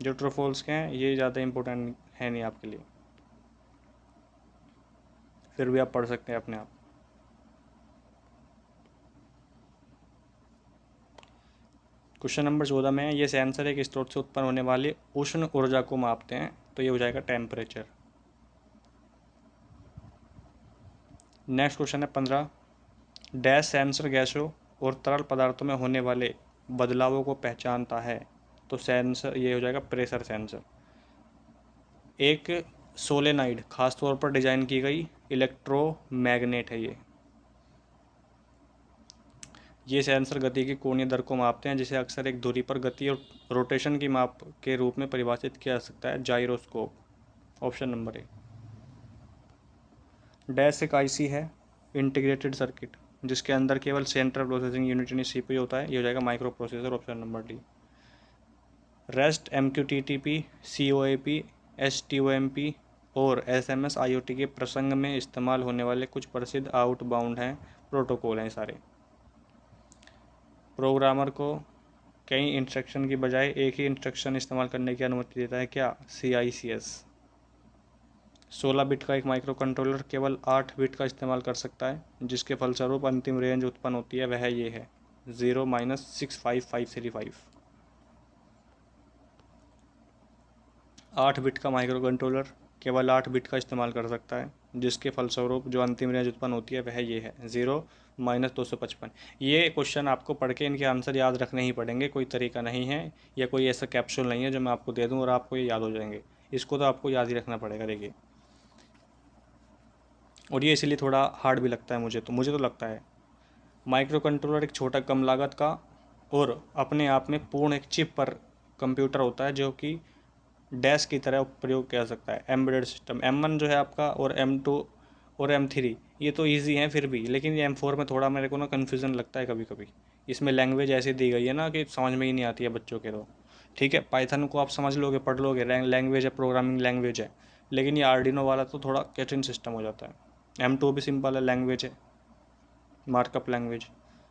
जो ट्रू फॉल्स के हैं ये ज़्यादा इंपॉर्टेंट है नहीं आपके लिए, फिर भी आप पढ़ सकते हैं अपने आप। क्वेश्चन नंबर 14 में ये सेंसर एक स्रोत से उत्पन्न होने वाली उष्ण ऊर्जा को मापते हैं, तो ये हो जाएगा टेम्परेचर। नेक्स्ट क्वेश्चन है 15, डैश सेंसर गैसों और तरल पदार्थों में होने वाले बदलावों को पहचानता है, तो सेंसर ये हो जाएगा प्रेशर सेंसर। एक सोलेनाइड खास तौर पर डिजाइन की गई इलेक्ट्रोमैग्नेट है ये सेंसर गति की कोणीय दर को मापते हैं, जिसे अक्सर एक धुरी पर गति और रोटेशन की माप के रूप में परिभाषित किया जा सकता है। Gyroscope. Option number A. Dash एक आईसी है, इंटीग्रेटेड सर्किट, जिसके अंदर केवल सेंट्रल प्रोसेसिंग यूनिट यानी सीपीयू होता है। ये हो जाएगा micro processor. Option number D. REST, MQTTP, COAP, STOMP और एसएमएस आईओटी के प्रसंग में इस्तेमाल होने वाले कुछ प्रसिद्ध आउटबाउंड हैं प्रोटोकॉल हैं सारे। प्रोग्रामर को कई इंस्ट्रक्शन की बजाय एक ही इंस्ट्रक्शन इस्तेमाल करने की अनुमति देता है क्या? CICS। 16 बिट का एक माइक्रो कंट्रोलर केवल 8 बिट का इस्तेमाल कर सकता है, जिसके फलस्वरूप अंतिम रेंज उत्पन्न होती है वह ये है 0-65535। 8 बिट का माइक्रो कंट्रोलर केवल 8 बिट का इस्तेमाल कर सकता है, जिसके फलस्वरूप जो अंतिम रेंज उत्पन्न होती है वह ये है 0-255। ये क्वेश्चन आपको पढ़ के इनके आंसर याद रखने ही पड़ेंगे, कोई तरीका नहीं है या कोई ऐसा कैप्सूल नहीं है जो मैं आपको दे दूं और आपको ये याद हो जाएंगे। इसको तो आपको याद ही रखना पड़ेगा। देखिए, और ये इसीलिए थोड़ा हार्ड भी लगता है मुझे तो लगता है। माइक्रो कंट्रोलर एक छोटा कम लागत का और अपने आप में पूर्ण एक चिप पर कंप्यूटर होता है, जो कि डैश की तरह प्रयोग किया जा सकता है। एम्बेडेड सिस्टम M1 जो है आपका, और M2 और M3 ये तो इजी हैं फिर भी, लेकिन ये M4 में थोड़ा मेरे को ना कन्फ्यूज़न लगता है कभी कभी। इसमें लैंग्वेज ऐसी दी गई है ना कि समझ में ही नहीं आती है बच्चों के। तो ठीक है, पाइथन को आप समझ लोगे, पढ़ लोगे, लैंग्वेज है, प्रोग्रामिंग लैंग्वेज है, लेकिन ये आर्डिनो वाला तो थोड़ा कठिन सिस्टम हो जाता है। M2 भी सिंपल है, लैंग्वेज है, मार्कअप लैंग्वेज।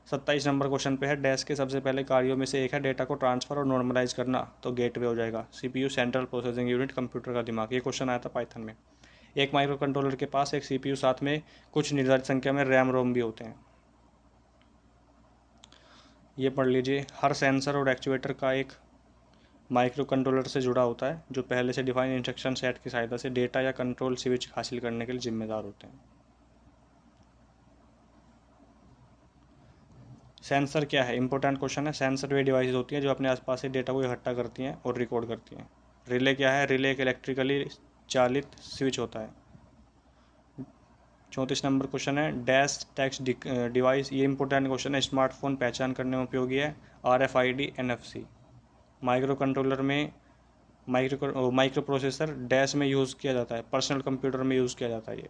27 नंबर क्वेश्चन पे है, डैश के सबसे पहले कार्यों में से एक है डेटा को ट्रांसफ़र और नॉर्मलाइज करना, तो गेटवे हो जाएगा। CPU central processing unit, computer का दिमाग। ये क्वेश्चन आया था पाइथन में। एक माइक्रो कंट्रोलर के पास एक CPU साथ में कुछ निर्धारित संख्या में रैम रोम भी होते हैं। ये पढ़ लीजिए, हर सेंसर और एक्चुएटर का एक माइक्रो कंट्रोलर से जुड़ा होता है, जो पहले से डिफाइन इंस्ट्रक्शन सेट की सहायता से डेटा या कंट्रोल स्विच हासिल करने के लिए जिम्मेदार होते हैं। सेंसर क्या है? इंपॉर्टेंट क्वेश्चन है। सेंसर वे डिवाइस होती है जो अपने आसपास से डेटा को इकट्ठा करती हैं और रिकॉर्ड करती हैं। रिले क्या है? रिले एक इलेक्ट्रिकली चालित स्विच होता है। 34 नंबर क्वेश्चन है, डैश टेक्स्ट डिवाइस। ये इंपॉर्टेंट क्वेश्चन है, स्मार्टफोन पहचान करने में उपयोगी है। RFID NFC। माइक्रो कंट्रोलर में माइक्रो प्रोसेसर डैश में यूज़ किया जाता है, पर्सनल कंप्यूटर में यूज़ किया जाता है। ये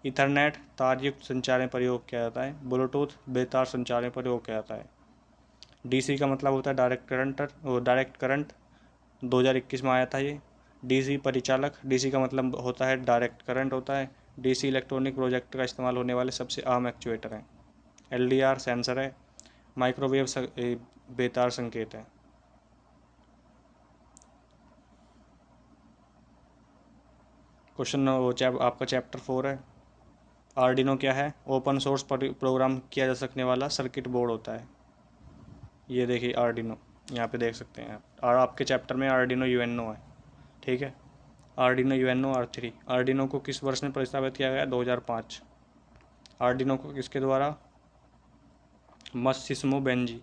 इथरनेट तारयुक्त संचार में प्रयोग किया जाता है। ब्लूटूथ बेतार संचार में प्रयोग किया जाता है। DC का मतलब होता है डायरेक्ट करंट। 2021 में आया था ये। DC परिचालक, DC का मतलब होता है डायरेक्ट करंट होता है। DC इलेक्ट्रॉनिक प्रोजेक्टर का इस्तेमाल होने वाले सबसे आम एक्चुएटर हैं। LDR सेंसर है। माइक्रोवेव बेतार संकेत है। क्वेश्चन आपका चैप्टर 4 है। आर्डिनो क्या है? ओपन सोर्स प्रोग्राम किया जा सकने वाला सर्किट बोर्ड होता है। ये देखिए आर्डिनो, यहाँ पे देख सकते हैं आप। और आपके चैप्टर में आर्डिनो UNO है, ठीक है। Arduino UNO R3। आर्डिनो को किस वर्ष में प्रस्तावित किया गया? 2005। आर्डिनो को किसके द्वारा? Massimo Banzi.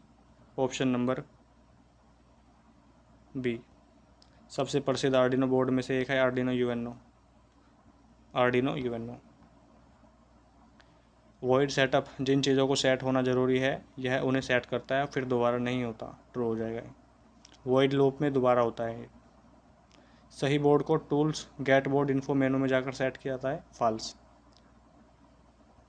Option number B. सबसे प्रसिद्ध आर्डिनो बोर्ड में से एक है Arduino UNO। Arduino UNO। Void setup, जिन चीज़ों को सेट होना ज़रूरी है यह उन्हें सेट करता है, फिर दोबारा नहीं होता, ट्रू हो जाएगा। वॉइड लूप में दोबारा होता है। सही बोर्ड को टूल्स गेट बोर्ड इन्फो मेनू में जाकर सेट किया जाता है, फॉल्स।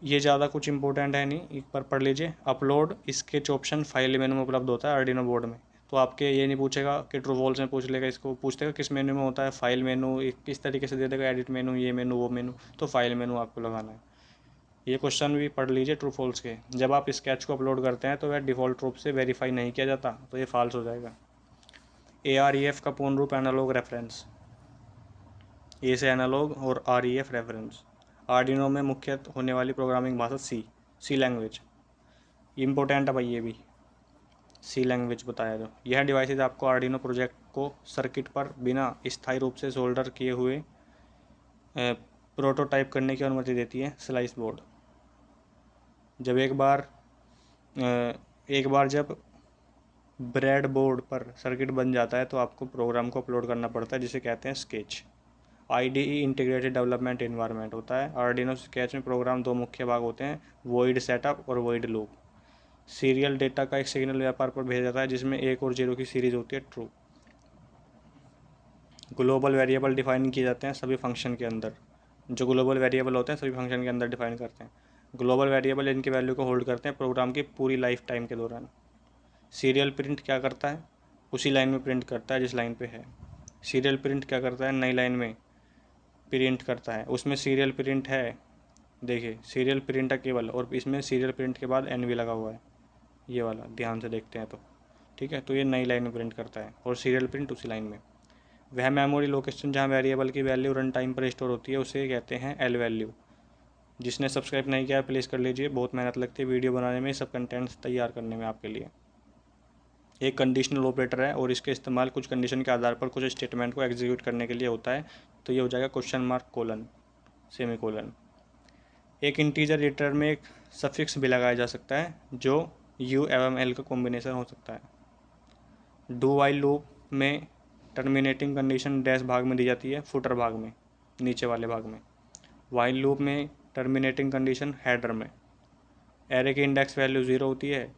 ये ज़्यादा कुछ इंपॉर्टेंट है नहीं, एक बार पढ़ लीजिए। Upload sketch option file menu में उपलब्ध होता है आर्डिनो बोर्ड में। तो आपके ये नहीं पूछेगा कि ट्रू फॉल्स में पूछ लेगा, इसको पूछ देगा किस मेनू में होता है, फाइल मेनू। किस तरीके से दे देगा, एडिट मेनू, ये मेनू, वो मेनू, तो फाइल मेनू आपको लगाना है। ये क्वेश्चन भी पढ़ लीजिए ट्रू फॉल्स के। जब आप स्केच को अपलोड करते हैं तो वह डिफ़ॉल्ट रूप से वेरीफाई नहीं किया जाता, तो ये फॉल्स हो जाएगा। AREF का पूर्ण रूप एनालॉग रेफरेंस। ए से एनालॉग और REF रेफरेंस। आर्डिनो में मुख्य होने वाली प्रोग्रामिंग भाषा सी लैंग्वेज। इम्पोर्टेंट है भाई ये भी, सी लैंग्वेज बताया। जो यह डिवाइसेज आपको आर्डिनो प्रोजेक्ट को सर्किट पर बिना स्थायी रूप से सोल्डर किए हुए प्रोटोटाइप करने की अनुमति देती है। Slice board. जब एक बार जब ब्रेड बोर्ड पर सर्किट बन जाता है तो आपको प्रोग्राम को अपलोड करना पड़ता है, जिसे कहते हैं sketch. IDE integrated development environment होता है। आर्डिनो स्केच में प्रोग्राम दो मुख्य भाग होते हैं, वॉइड सेटअप और वॉइड लूप। सीरियल डेटा का एक सिग्नल व्यापार पर भेजा जाता है जिसमें 1 और 0 की सीरीज होती है, ट्रू। ग्लोबल वेरिएबल डिफाइन किए जाते हैं सभी फंक्शन के अंदर। जो ग्लोबल वेरिएबल होते हैं सभी फंक्शन के अंदर डिफाइन करते हैं। ग्लोबल वेरिएबल इनकी वैल्यू को होल्ड करते हैं प्रोग्राम की पूरी लाइफ टाइम के दौरान। सीरियल प्रिंट क्या करता है, उसी लाइन में प्रिंट करता है जिस लाइन पे है। सीरियल प्रिंट क्या करता है, नई लाइन में प्रिंट करता है, उसमें सीरियल प्रिंट है। देखिए सीरियल प्रिंट है केवल, और इसमें सीरियल प्रिंट के बाद एन भी लगा हुआ है, ये वाला ध्यान से देखते हैं तो ठीक है। तो ये नई लाइन में प्रिंट करता है और सीरियल प्रिंट उसी लाइन में। वह मेमोरी लोकेशन जहाँ वेरिएबल की वैल्यू रन टाइम पर स्टोर होती है उसे कहते हैं एल वैल्यू। जिसने सब्सक्राइब नहीं किया है प्लीज़ कर लीजिए, बहुत मेहनत लगती है वीडियो बनाने में, सब कंटेंट्स तैयार करने में आपके लिए। एक कंडीशनल ऑपरेटर है और इसके इस्तेमाल कुछ कंडीशन के आधार पर कुछ स्टेटमेंट को एग्जीक्यूट करने के लिए होता है। तो ये हो जाएगा question mark colon semi colon. एक इंटीजर रिटर्न में एक सफिक्स भी लगाया जा सकता है जो यू एवं एल का कॉम्बिनेशन हो सकता है। डू वाइल लूप में टर्मिनेटिंग कंडीशन डैश भाग में दी जाती है, फुटर भाग में, नीचे वाले भाग में। वाइल लूप में टर्मिनेटिंग कंडीशन हेडर में। एरे की इंडेक्स वैल्यू 0 होती है।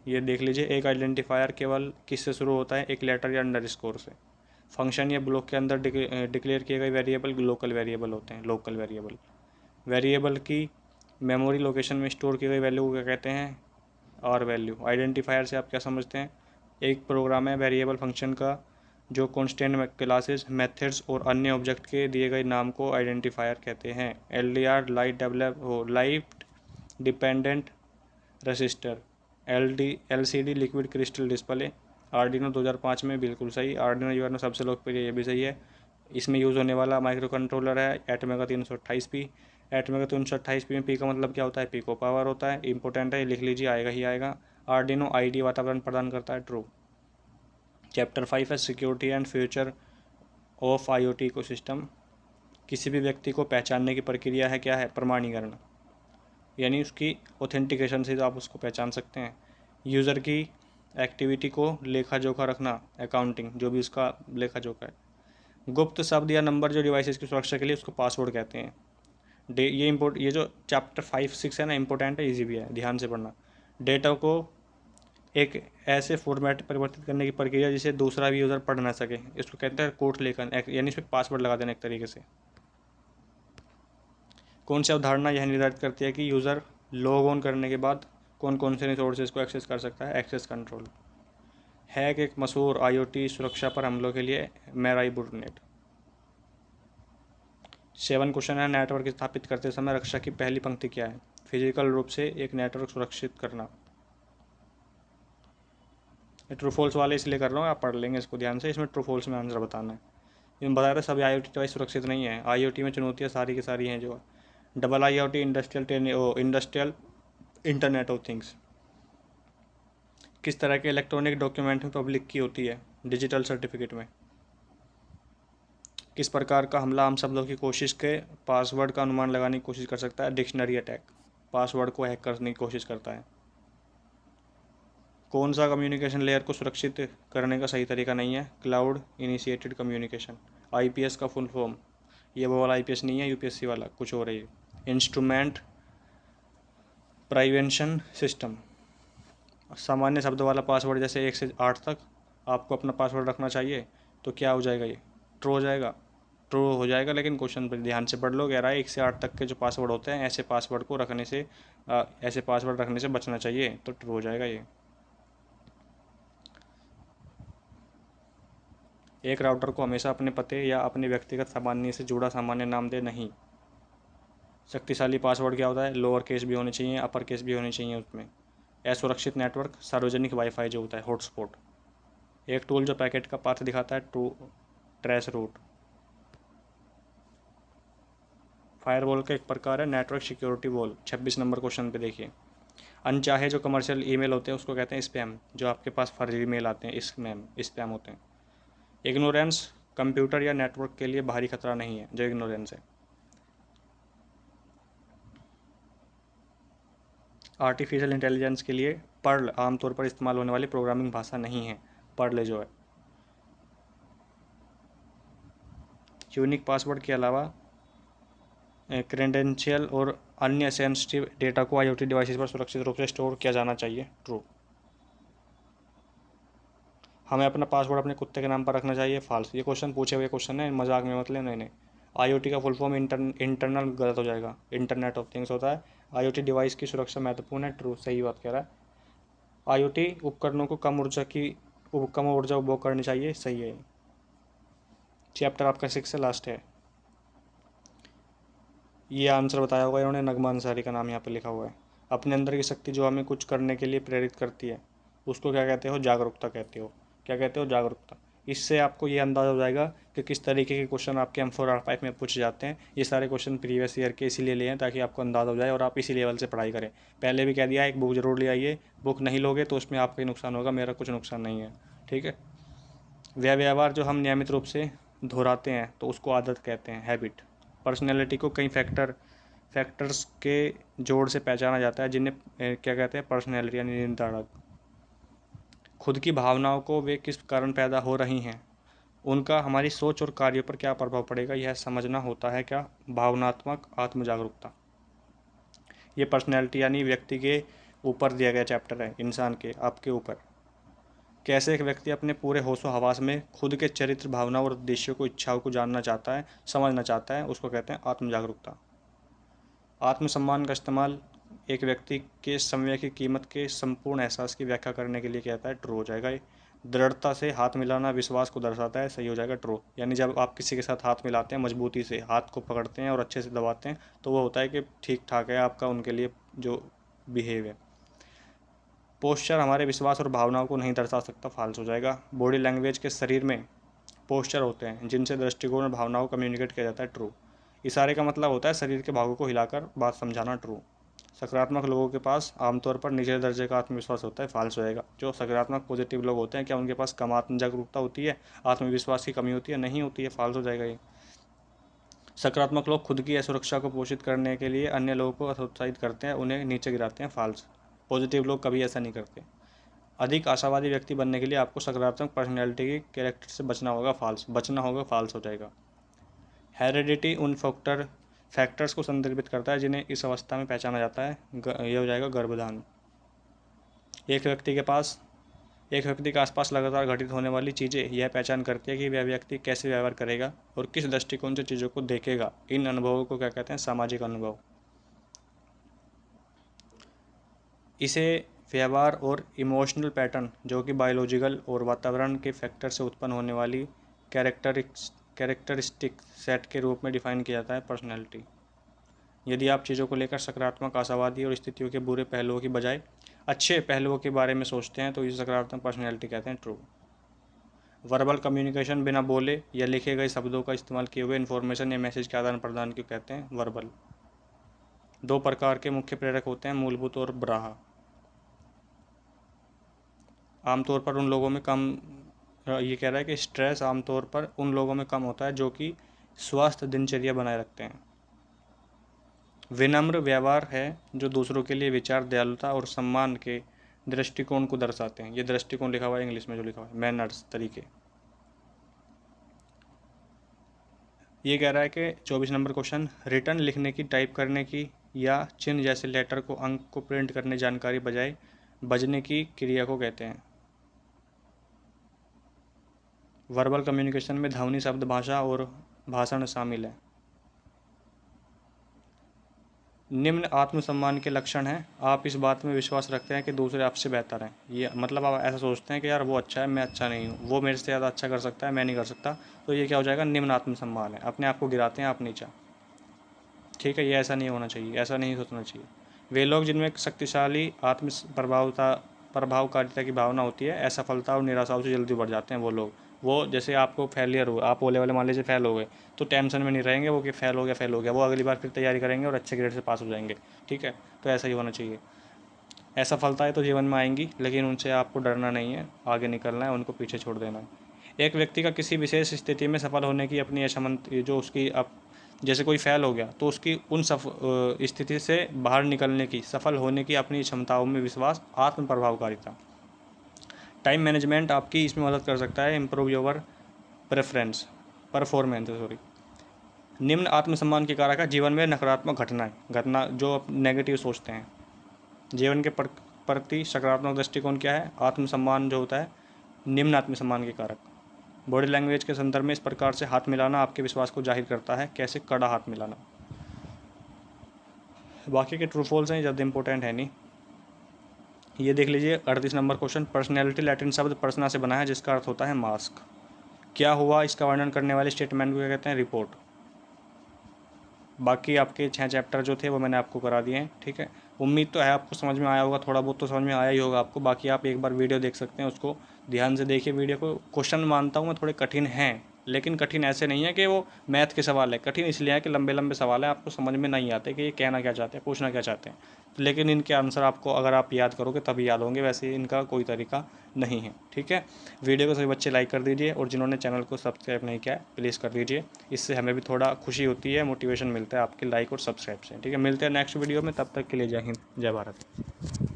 ये देख लीजिए, एक आइडेंटिफायर केवल किससे शुरू होता है, एक लेटर या अंडरस्कोर से। फंक्शन या ब्लॉक के अंदर डिक्लेयर किए गए वेरिएबल लोकल वेरिएबल होते हैं, लोकल वेरिएबल। वेरिएबल की मेमोरी लोकेशन में स्टोर की गई वैल्यू को क्या कहते हैं, आर वैल्यू। आइडेंटिफायर से आप क्या समझते हैं, एक प्रोग्राम है वेरिएबल फंक्शन का जो कॉन्स्टेंट क्लासेस, मेथड्स और अन्य ऑब्जेक्ट के दिए गए नाम को आइडेंटिफायर कहते हैं। LDR light dependent register. LCD liquid crystal display. Arduino 2005 में, बिल्कुल सही। आर्डिनो यूनो सबसे लोकप्रिय, ये भी सही है। इसमें यूज़ होने वाला माइक्रो कंट्रोलर है एटमेगा 328P। एटमेगा 328P में पी का मतलब क्या होता है, पी को पावर होता है, इंपॉर्टेंट है, लिख लीजिए, आएगा ही आएगा। आर्डिनो ID वातावरण प्रदान करता है, ट्रू। चैप्टर 5 है security and future of IoT ecosystem. किसी भी व्यक्ति को पहचानने की प्रक्रिया है, क्या है, प्रमाणीकरण, यानी उसकी ऑथेंटिकेशन से तो आप उसको पहचान सकते हैं। यूज़र की एक्टिविटी को लेखा जोखा रखना, अकाउंटिंग, जो भी उसका लेखा जोखा है। गुप्त शब्द या नंबर जो डिवाइसेस की सुरक्षा के लिए, उसको पासवर्ड कहते हैं। ये जो चैप्टर 5-6 है ना, इंपॉर्टेंट है, ईजी भी है, ध्यान से पढ़ना। डेटा को एक ऐसे फॉर्मेट परिवर्तित करने की प्रक्रिया जिसे दूसरा भी यूज़र पढ़ ना सके, इसको कहते हैं कोड लेखन, यानी इसमें पासवर्ड लगा देना एक तरीके से। कौन सी अवधारणा यह निर्धारित करती है कि यूज़र लॉग ऑन करने के बाद कौन कौन से रिसोर्सेज को एक्सेस कर सकता है, एक्सेस कंट्रोल। हैक एक मशहूर IoT सुरक्षा पर हमलों के लिए मैराइबुरनेट। 7 क्वेश्चन है, नेटवर्क स्थापित करते समय रक्षा की पहली पंक्ति क्या है, फिजिकल रूप से एक नेटवर्क सुरक्षित करना। ट्रू फॉल्स वाले इसलिए कर रहा हूँ, आप पढ़ लेंगे इसको ध्यान से, इसमें ट्रू फॉल्स में आंसर बताना है। इसमें बताया था सभी IoT डिवाइस सुरक्षित नहीं है, IoT में चुनौतियाँ सारी की सारी हैं जो double IoT, industrial internet of things. किस तरह के इलेक्ट्रॉनिक डॉक्यूमेंट में पब्लिक की होती है, डिजिटल सर्टिफिकेट में। किस प्रकार का हमला आम शब्दों की कोशिश के पासवर्ड का अनुमान लगाने की कोशिश कर सकता है, डिक्शनरी अटैक, पासवर्ड को हैक करने की कोशिश करता है। कौन सा कम्युनिकेशन लेयर को सुरक्षित करने का सही तरीका नहीं है, क्लाउड इनिशिएटेड कम्युनिकेशन। IPS का फुल फॉर्म, ये वो वाला IPS नहीं है, UPSC वाला कुछ हो रही है। Instrument prevention system. सामान्य शब्द वाला पासवर्ड जैसे 1 से 8 तक आपको अपना पासवर्ड रखना चाहिए, तो क्या हो जाएगा, ये ट्रू हो जाएगा, ट्रू हो जाएगा। लेकिन क्वेश्चन पर ध्यान से पढ़ लो, कह रहा है 1 से 8 तक के जो पासवर्ड होते हैं, ऐसे पासवर्ड को रखने से ऐसे पासवर्ड रखने से बचना चाहिए, तो ट्रू हो जाएगा ये। एक राउटर को हमेशा अपने पते या अपने व्यक्तिगत सामान्य से जुड़ा सामान्य नाम दे नहीं। शक्तिशाली पासवर्ड क्या होता है, लोअर केस भी होने चाहिए, अपर केस भी होने चाहिए उसमें। असुरक्षित नेटवर्क, सार्वजनिक वाईफाई जो होता है, हॉटस्पॉट। एक टूल जो पैकेट का पाथ दिखाता है, ट्रेस रूट। फायरवॉल का एक प्रकार है network security wall. 26 number question पे देखिए, अनचाहे जो कमर्शियल ईमेल होते हैं उसको कहते हैं स्पैम, जो आपके पास फर्जी मेल आते हैं स्पैम होते हैं। इग्नोरेंस कंप्यूटर या नेटवर्क के लिए बाहरी खतरा नहीं है, जो इग्नोरेंस है। आर्टिफिशियल इंटेलिजेंस के लिए पर्ल आमतौर पर इस्तेमाल होने वाली प्रोग्रामिंग भाषा नहीं है, पर्ल जो है। यूनिक पासवर्ड के अलावा क्रेडेंशियल और अन्य सेंसिटिव डेटा को IoT डिवाइसेस पर सुरक्षित रूप से स्टोर किया जाना चाहिए, ट्रू। हमें अपना पासवर्ड अपने कुत्ते के नाम पर रखना चाहिए, फॉल्स। ये क्वेश्चन पूछे हुए क्वेश्चन है, मजाक में मतलब नहीं नहीं। IoT का फुल फॉर्म इंटरनल गलत हो जाएगा, इंटरनेट ऑफ थिंग्स होता है। IoT डिवाइस की सुरक्षा महत्वपूर्ण है, ट्रू, सही बात कह रहा है। IoT उपकरणों को कम ऊर्जा उपभोग करनी चाहिए, सही है। चैप्टर आपका 6 से लास्ट है। ये आंसर बताया होगा इन्होंने, नगमा अंसारी का नाम यहाँ पर लिखा हुआ है। अपने अंदर की शक्ति जो हमें कुछ करने के लिए प्रेरित करती है उसको क्या कहते हो, जागरूकता कहते हो। क्या कहते हो, जागरूकता। इससे आपको ये अंदाज़ा हो जाएगा कि किस तरीके के क्वेश्चन आपके M4 R5 में पूछे जाते हैं। ये सारे क्वेश्चन प्रीवियस ईयर के इसीलिए लिए हैं ताकि आपको अंदाज़ा हो जाए और आप इसी लेवल से पढ़ाई करें। पहले भी कह दिया, एक बुक जरूर ले आइए, बुक नहीं लोगे तो उसमें आपका ही नुकसान होगा, मेरा कुछ नुकसान नहीं है, ठीक है। वह व्यवहार जो हम नियमित रूप से दोहराते हैं तो उसको आदत कहते हैं, हैबिट। पर्सनैलिटी को कई फैक्टर्स के जोड़ से पहचाना जाता है जिन्हें क्या कहते हैं, पर्सनैलिटी यानी निर्धारक। खुद की भावनाओं को वे किस कारण पैदा हो रही हैं, उनका हमारी सोच और कार्यों पर क्या प्रभाव पड़ेगा, यह समझना होता है क्या, भावनात्मक आत्म जागरूकता। ये पर्सनैलिटी यानी व्यक्ति के ऊपर दिया गया चैप्टर है, इंसान के, आपके ऊपर। कैसे एक व्यक्ति अपने पूरे होशो हवास में खुद के चरित्र, भावना और उद्देश्यों को, इच्छाओं को जानना चाहता है, समझना चाहता है, उसको कहते हैं आत्म जागरूकता। आत्मसम्मान का इस्तेमाल एक व्यक्ति के समय की कीमत के संपूर्ण एहसास की व्याख्या करने के लिए कहता है, ट्रू हो जाएगा ये। दृढ़ता से हाथ मिलाना विश्वास को दर्शाता है, सही हो जाएगा, ट्रू। यानी जब आप किसी के साथ हाथ मिलाते हैं, मजबूती से हाथ को पकड़ते हैं और अच्छे से दबाते हैं तो वो होता है कि ठीक ठाक है आपका उनके लिए जो बिहेव है। पोस्चर हमारे विश्वास और भावनाओं को नहीं दर्शा सकता, फाल्स हो जाएगा। बॉडी लैंग्वेज के शरीर में पोस्चर होते हैं जिनसे दृष्टिकोण और भावनाओं को कम्युनिकेट किया जाता है, ट्रू। इशारे का मतलब होता है शरीर के भागों को हिलाकर बात समझाना, ट्रू। सकारात्मक लोगों के पास आमतौर पर निचले दर्जे का आत्मविश्वास होता है, फाल्स होएगा। जो सकारात्मक पॉजिटिव लोग होते हैं क्या उनके पास कम आत्म जागरूकता होती है, आत्मविश्वास की कमी होती है, नहीं होती है, फाल्स हो जाएगा ये। सकारात्मक लोग खुद की असुरक्षा को पोषित करने के लिए अन्य लोगों को हतोत्साहित करते हैं, उन्हें नीचे गिराते हैं, फाल्स। पॉजिटिव लोग कभी ऐसा नहीं करते। अधिक आशावादी व्यक्ति बनने के लिए आपको सकारात्मक पर्सनैलिटी के कैरेक्टर से बचना होगा, फाल्स। बचना होगा, फाल्स हो जाएगा। हेरिडिटी उन फैक्टर्स को संदर्भित करता है जिन्हें इस अवस्था में पहचाना जाता है, यह हो जाएगा गर्भधान। एक व्यक्ति के आसपास लगातार घटित होने वाली चीज़ें यह पहचान करती है कि वह व्यक्ति कैसे व्यवहार करेगा और किस दृष्टिकोण से चीज़ों को देखेगा। इन अनुभवों को क्या कहते हैं, सामाजिक अनुभव। इसे व्यवहार और इमोशनल पैटर्न जो कि बायोलॉजिकल और वातावरण के फैक्टर से उत्पन्न होने वाली कैरेक्टरिस्टिक सेट के रूप में डिफाइन किया जाता है, पर्सनैलिटी। यदि आप चीज़ों को लेकर सकारात्मक, आशावादी और स्थितियों के बुरे पहलुओं की बजाय अच्छे पहलुओं के बारे में सोचते हैं तो इसे सकारात्मक पर्सनैलिटी कहते हैं, ट्रू। वर्बल कम्युनिकेशन बिना बोले या लिखे गए शब्दों का इस्तेमाल किए हुए इन्फॉर्मेशन या मैसेज के आदान प्रदान को कहते हैं, वर्बल। दो प्रकार के मुख्य प्रेरक होते हैं, मूलभूत और बाह्य। आमतौर पर उन लोगों में कम, ये कह रहा है कि स्ट्रेस आमतौर पर उन लोगों में कम होता है जो कि स्वस्थ दिनचर्या बनाए रखते हैं। विनम्र व्यवहार है जो दूसरों के लिए विचार, दयालुता और सम्मान के दृष्टिकोण को दर्शाते हैं। ये दृष्टिकोण लिखा हुआ है इंग्लिश में, जो लिखा हुआ है मैनर्स, तरीके। ये कह रहा है कि 24 नंबर क्वेश्चन, रिटर्न लिखने की, टाइप करने की या चिन्ह जैसे लेटर को, अंक को प्रिंट करने जानकारी बजाय बजने की क्रिया को कहते हैं। वर्बल कम्युनिकेशन में ध्वनि, शब्द, भाषा और भाषण शामिल है। निम्न आत्मसम्मान के लक्षण हैं। आप इस बात में विश्वास रखते हैं कि दूसरे आपसे बेहतर हैं। ये मतलब आप ऐसा सोचते हैं कि यार वो अच्छा है, मैं अच्छा नहीं हूँ, वो मेरे से ज़्यादा अच्छा कर सकता है, मैं नहीं कर सकता। तो ये क्या हो जाएगा, निम्न आत्मसम्मान है। अपने आप को गिराते हैं आप नीचा, ठीक है। ये ऐसा नहीं होना चाहिए, ऐसा नहीं सोचना चाहिए। वे लोग जिनमें शक्तिशाली आत्म प्रभावकारिता की भावना होती है, असफलता और निराशाओं से जल्दी बढ़ जाते हैं वो जैसे आपको फेलियर हुआ, आप ओले वाले मान लीजिए फेल हो गए तो टेंशन में नहीं रहेंगे वो कि फेल हो गया, वो अगली बार फिर तैयारी करेंगे और अच्छे ग्रेड से पास हो जाएंगे, ठीक है। तो ऐसा ही होना चाहिए। असफलताएं तो जीवन में आएंगी लेकिन उनसे आपको डरना नहीं है, आगे निकलना है, उनको पीछे छोड़ देना है। एक व्यक्ति का किसी विशेष स्थिति में सफल होने की अपनी असमंत जो उसकी अब जैसे कोई फेल हो गया तो उसकी उन स्थिति से बाहर निकलने की, सफल होने की अपनी क्षमताओं में विश्वास, आत्म प्रभावकारिता। टाइम मैनेजमेंट आपकी इसमें मदद कर सकता है, इम्प्रूव योर परफॉर्मेंस। निम्न आत्मसम्मान के कारक है जीवन में नकारात्मक घटना जो आप नेगेटिव सोचते हैं। जीवन के प्रति सकारात्मक दृष्टिकोण क्या है? आत्मसम्मान जो होता है, निम्न आत्मसम्मान के कारक। बॉडी लैंग्वेज के संदर्भ में इस प्रकार से हाथ मिलाना आपके विश्वास को जाहिर करता है। कैसे? कड़ा हाथ मिलाना। बाकी के ट्रू फॉल्स हैं, ज़्यादा इंपॉर्टेंट है नहीं। ये देख लीजिए 38 नंबर क्वेश्चन। पर्सनैलिटी लैटिन शब्द पर्सना से बना है जिसका अर्थ होता है मास्क। क्या हुआ इसका वर्णन करने वाले स्टेटमेंट को क्या कहते हैं? रिपोर्ट। बाकी आपके 6 चैप्टर जो थे वो मैंने आपको करा दिए हैं, ठीक है। उम्मीद तो है आपको समझ में आया होगा, थोड़ा बहुत तो समझ में आया ही होगा आपको। बाकी आप एक बार वीडियो देख सकते हैं, उसको ध्यान से देखिए वीडियो को। क्वेश्चन मानता हूँ मैं थोड़े कठिन हैं, लेकिन कठिन ऐसे नहीं है कि वो मैथ के सवाल है। कठिन इसलिए है कि लंबे लंबे सवाल है, आपको समझ में नहीं आते कि ये कहना क्या चाहते हैं, पूछना क्या चाहते हैं। लेकिन इनके आंसर आपको अगर आप याद करोगे तभी याद होंगे, वैसे इनका कोई तरीका नहीं है, ठीक है। वीडियो को सभी बच्चे लाइक कर दीजिए और जिन्होंने चैनल को सब्सक्राइब नहीं किया है प्लीज़ कर दीजिए। इससे हमें भी थोड़ा खुशी होती है, मोटिवेशन मिलता है आपके लाइक और सब्सक्राइब से, ठीक है। मिलते हैं नेक्स्ट वीडियो में, तब तक के लिए जय हिंद, जय भारत।